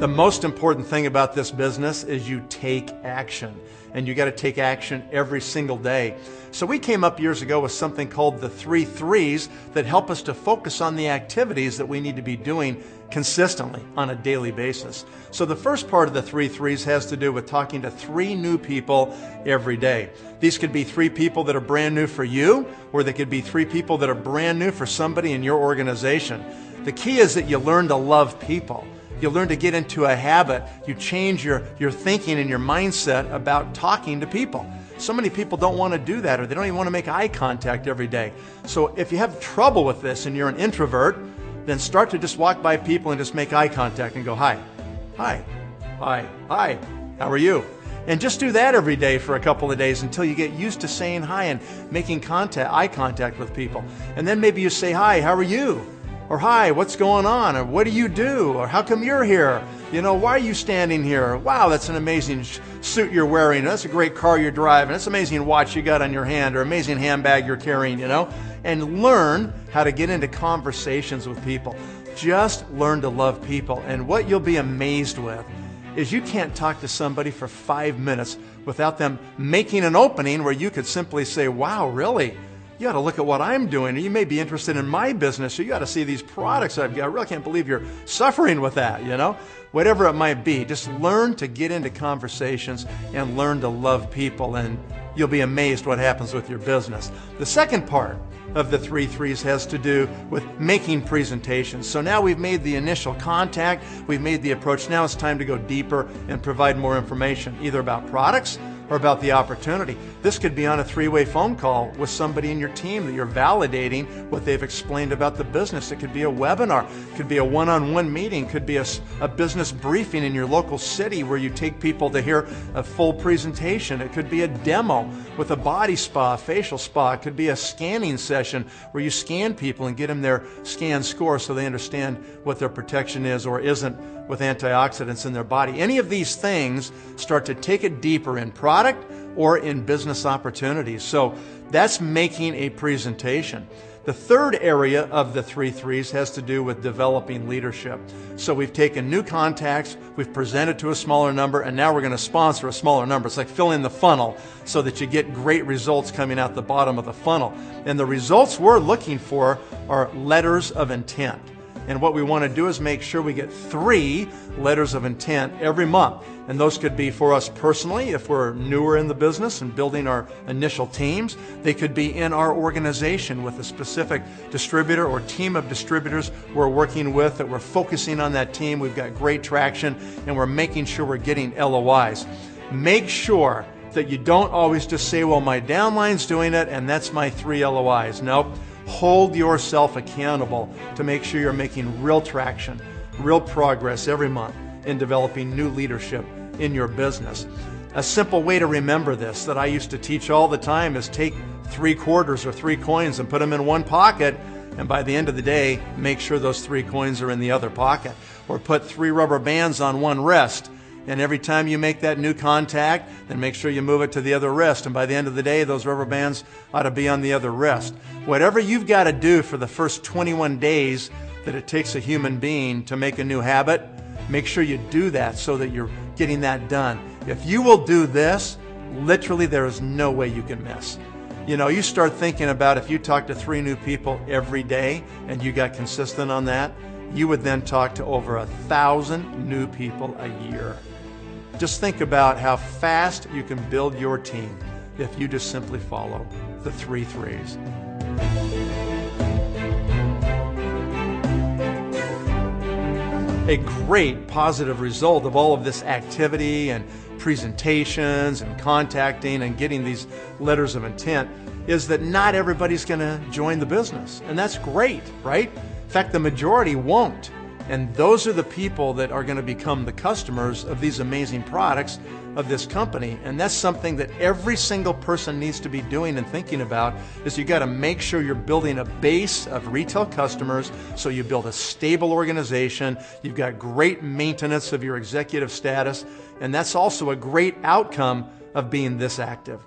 The most important thing about this business is you take action, and you got to take action every single day. So we came up years ago with something called the 3's that help us to focus on the activities that we need to be doing consistently on a daily basis. So the first part of the 3's has to do with talking to 3 new people every day. These could be 3 people that are brand new for you, or they could be 3 people that are brand new for somebody in your organization. The key is that you learn to love people. You learn to get into a habit. You change your thinking and your mindset about talking to people. So many people don't want to do that, or they don't even want to make eye contact every day. So if you have trouble with this and you're an introvert, then start to just walk by people and just make eye contact and go, hi, hi, hi, hi, how are you? And just do that every day for a couple of days until you get used to saying hi and making eye contact with people. And then maybe you say, hi, how are you? Or hi, what's going on? Or what do you do? Or how come you're here? You know, why are you standing here? Wow, that's an amazing suit you're wearing. That's a great car you're driving. That's an amazing watch you got on your hand, or amazing handbag you're carrying, you know? And learn how to get into conversations with people. Just learn to love people. And what you'll be amazed with is you can't talk to somebody for 5 minutes without them making an opening where you could simply say, wow, really? You ought to look at what I'm doing, or you may be interested in my business, or you ought to see these products I've got. I really can't believe you're suffering with that, you know? Whatever it might be, just learn to get into conversations and learn to love people, and you'll be amazed what happens with your business. The second part of the 3's has to do with making presentations. So now we've made the initial contact, we've made the approach. Now it's time to go deeper and provide more information, either about products or about the opportunity. This could be on a 3-way phone call with somebody in your team that you're validating what they've explained about the business. It could be a webinar, it could be a one-on-one meeting, it could be a business briefing in your local city where you take people to hear a full presentation. It could be a demo with a body spa, facial spa. It could be a scanning session where you scan people and get them their scan score so they understand what their protection is or isn't with antioxidants in their body. Any of these things start to take it deeper in product or in business opportunities. So that's making a presentation. The third area of the 3's has to do with developing leadership. So we've taken new contacts, we've presented to a smaller number, and now we're going to sponsor a smaller number. It's like filling the funnel so that you get great results coming out the bottom of the funnel. And the results we're looking for are letters of intent. And what we want to do is make sure we get 3 letters of intent every month. And those could be for us personally, if we're newer in the business and building our initial teams. They could be in our organization with a specific distributor or team of distributors we're working with, that we're focusing on that team. We've got great traction, and we're making sure we're getting LOIs. Make sure that you don't always just say, well, my downline's doing it, and that's my 3 LOIs. Nope. Hold yourself accountable to make sure you're making real traction, real progress every month in developing new leadership in your business. A simple way to remember this that I used to teach all the time is take 3 quarters or 3 coins and put them in one pocket, and by the end of the day, make sure those 3 coins are in the other pocket. Or put 3 rubber bands on one wrist, and every time you make that new contact, then make sure you move it to the other wrist. And by the end of the day, those rubber bands ought to be on the other wrist. Whatever you've got to do for the first 21 days that it takes a human being to make a new habit, make sure you do that so that you're getting that done. If you will do this, literally there is no way you can miss. You know, you start thinking about if you talk to 3 new people every day and you got consistent on that, you would then talk to over 1,000 new people a year. Just think about how fast you can build your team if you just simply follow the 3's. A great positive result of all of this activity and presentations and contacting and getting these letters of intent is that not everybody's going to join the business. And that's great, right? In fact, the majority won't. And those are the people that are going to become the customers of these amazing products of this company. And that's something that every single person needs to be doing and thinking about, is you got to make sure you're building a base of retail customers so you build a stable organization, you've got great maintenance of your executive status, and that's also a great outcome of being this active.